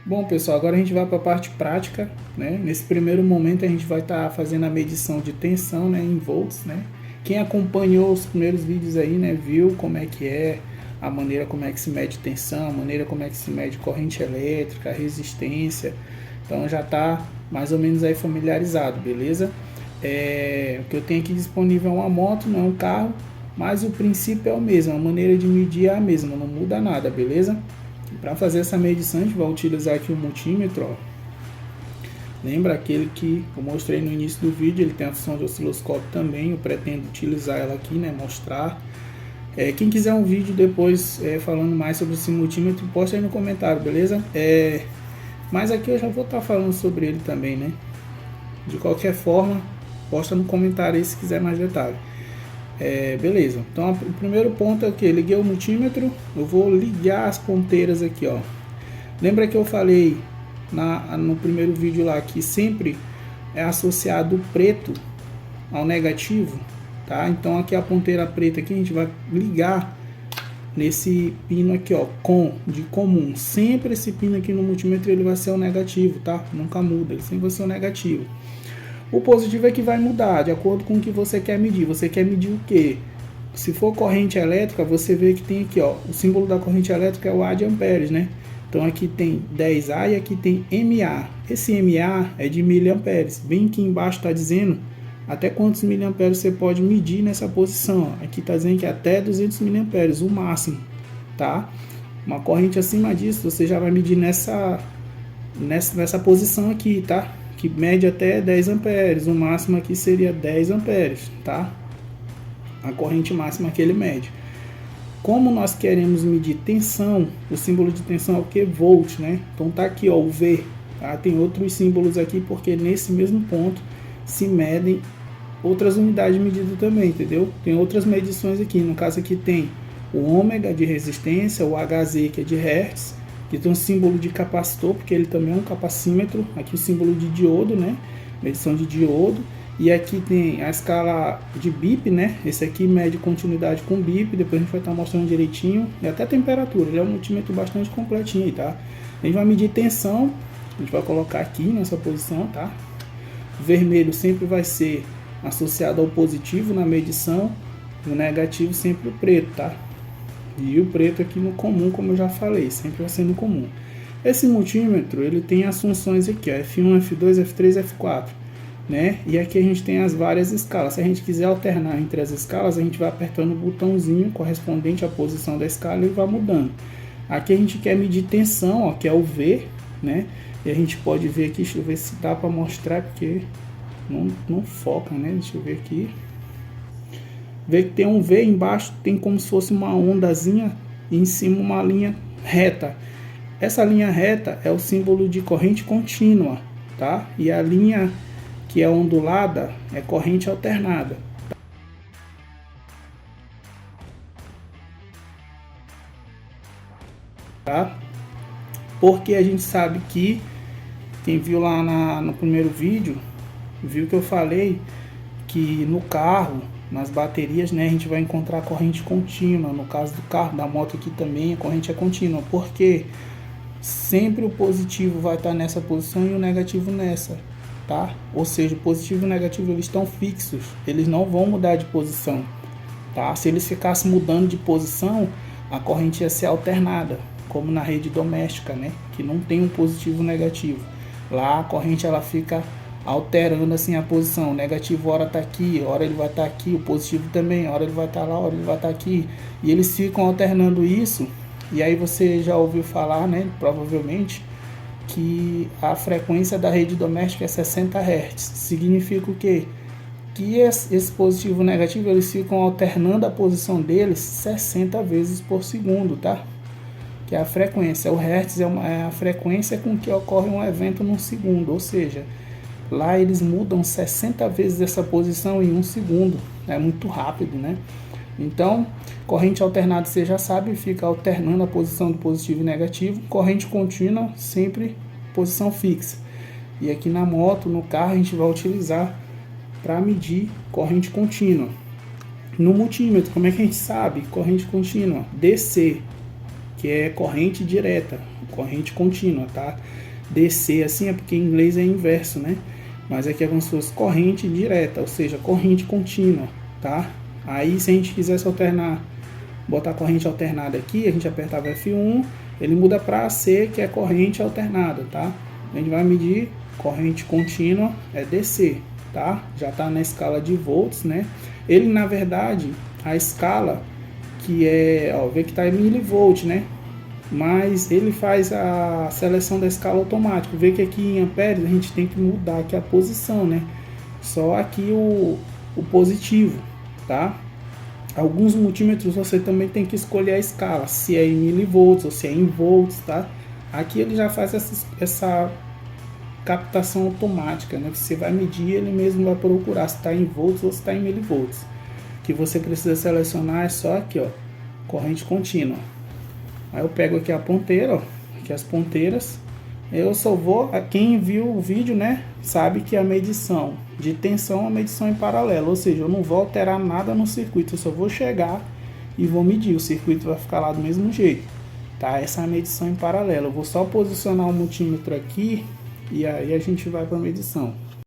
Bom, pessoal, agora a gente vai para a parte prática, né? Nesse primeiro momento a gente vai estar fazendo a medição de tensão, né, em volts, né? Quem acompanhou os primeiros vídeos aí, né, viu como é que é a maneira como é que se mede tensão, a maneira como é que se mede corrente elétrica, resistência. Então já está mais ou menos aí familiarizado, beleza? O que eu tenho aqui disponível é uma moto, não é um carro, mas o princípio é o mesmo, a maneira de medir é a mesma, não muda nada, beleza? Para fazer essa medição a gente vai utilizar aqui o multímetro, ó. Lembra aquele que eu mostrei no início do vídeo, ele tem a função de osciloscópio também, eu pretendo utilizar ela aqui, né, mostrar. Quem quiser um vídeo depois falando mais sobre esse multímetro, posta aí no comentário, beleza? Mas aqui eu já vou estar falando sobre ele também, né? De qualquer forma, posta no comentário aí se quiser mais detalhe. Beleza, então o primeiro ponto é o que? Liguei o multímetro, eu vou ligar as ponteiras aqui, ó. Lembra que eu falei no primeiro vídeo lá que sempre é associado o preto ao negativo, tá? Então aqui a ponteira preta aqui a gente vai ligar nesse pino aqui, ó, de comum. Sempre esse pino aqui no multímetro ele vai ser o negativo, tá? Nunca muda, ele sempre vai ser o negativo. O positivo é que vai mudar de acordo com o que você quer medir. Você quer medir o quê? Se for corrente elétrica, você vê que tem aqui, ó, o símbolo da corrente elétrica é o A de amperes, né? Então aqui tem 10A e aqui tem MA. Esse MA é de miliamperes. Bem aqui embaixo está dizendo até quantos miliamperes você pode medir nessa posição. Aqui está dizendo que até 200 miliamperes, o máximo, tá? Uma corrente acima disso, você já vai medir nessa posição aqui, tá? Que mede até 10 amperes, o máximo aqui seria 10 amperes, tá? A corrente máxima que ele mede. Como nós queremos medir tensão, o símbolo de tensão é o que? Volt, né? Então tá aqui, ó, o V, tá? Tem outros símbolos aqui porque nesse mesmo ponto se medem outras unidades de medida também, entendeu? Tem outras medições aqui, no caso aqui tem o ômega de resistência, o Hz que é de hertz. Aqui tem um símbolo de capacitor, porque ele também é um capacímetro. Aqui o símbolo de diodo, né? Medição de diodo. E aqui tem a escala de BIP, né? Esse aqui mede continuidade com BIP. Depois a gente vai estar mostrando direitinho. E até a temperatura. Ele é um multímetro bastante completinho aí, tá? A gente vai medir tensão. A gente vai colocar aqui nessa posição, tá? O vermelho sempre vai ser associado ao positivo na medição. E o negativo sempre o preto, tá? E o preto aqui no comum, como eu já falei, sempre vai ser no comum. Esse multímetro, ele tem as funções aqui, ó, F1, F2, F3, F4, né? E aqui a gente tem as várias escalas. Se a gente quiser alternar entre as escalas, a gente vai apertando o botãozinho correspondente à posição da escala e vai mudando. Aqui a gente quer medir tensão, ó, que é o V, né? E a gente pode ver aqui, deixa eu ver se dá para mostrar, porque não foca, né? Deixa eu ver aqui. Vê que tem um V embaixo, tem como se fosse uma ondazinha e em cima uma linha reta. Essa linha reta é o símbolo de corrente contínua, tá? E a linha que é ondulada é corrente alternada. Tá? Porque a gente sabe que, quem viu lá no primeiro vídeo, viu que eu falei que no carro, nas baterias, né, a gente vai encontrar corrente contínua. No caso do carro, da moto aqui também, a corrente é contínua, porque sempre o positivo vai estar nessa posição e o negativo nessa, tá? Ou seja, o positivo e o negativo eles estão fixos, eles não vão mudar de posição, tá? Se eles ficassem mudando de posição, a corrente ia ser alternada, como na rede doméstica, né, que não tem um positivo e um negativo. Lá a corrente ela fica alterando assim a posição, o negativo hora está aqui, hora ele vai estar aqui, o positivo também, hora ele vai estar lá, hora ele vai estar aqui, e eles ficam alternando isso. E aí você já ouviu falar, né, provavelmente, que a frequência da rede doméstica é 60 Hz. Significa o quê? Que esse positivo e negativo eles ficam alternando a posição deles 60 vezes por segundo, tá? Que é a frequência. O Hertz é a frequência com que ocorre um evento num segundo, ou seja, lá eles mudam 60 vezes essa posição em um segundo. É muito rápido, né? Então, corrente alternada você já sabe, fica alternando a posição do positivo e negativo. Corrente contínua, sempre posição fixa. E aqui na moto, no carro, a gente vai utilizar para medir corrente contínua. No multímetro, como é que a gente sabe? Corrente contínua, DC. que é corrente direta, corrente contínua, tá? DC assim é porque em inglês é inverso, né? Mas aqui é como se fosse corrente direta, ou seja, corrente contínua, tá? Aí se a gente quisesse alternar, botar corrente alternada aqui, a gente apertava F1, ele muda para AC, que é corrente alternada, tá? A gente vai medir corrente contínua, é DC, tá? Já está na escala de volts, né? Ele, na verdade, a escala que é, ó, vê que está em milivolt, né? Mas ele faz a seleção da escala automática. Vê que aqui em amperes a gente tem que mudar aqui a posição, né? Só aqui o positivo, tá? Alguns multímetros você também tem que escolher a escala, se é em milivolts ou se é em volts, tá? Aqui ele já faz essa captação automática, né? Você vai medir, ele mesmo vai procurar se está em volts ou se está em milivolts. O que você precisa selecionar é só aqui, ó, corrente contínua. Aí eu pego aqui a ponteira, ó, aqui as ponteiras. Eu só vou, quem viu o vídeo, né, sabe que a medição de tensão é uma medição em paralelo, ou seja, eu não vou alterar nada no circuito, eu só vou chegar e vou medir, o circuito vai ficar lá do mesmo jeito, tá? Essa é a medição em paralelo. Eu vou só posicionar o multímetro aqui e aí a gente vai para a medição.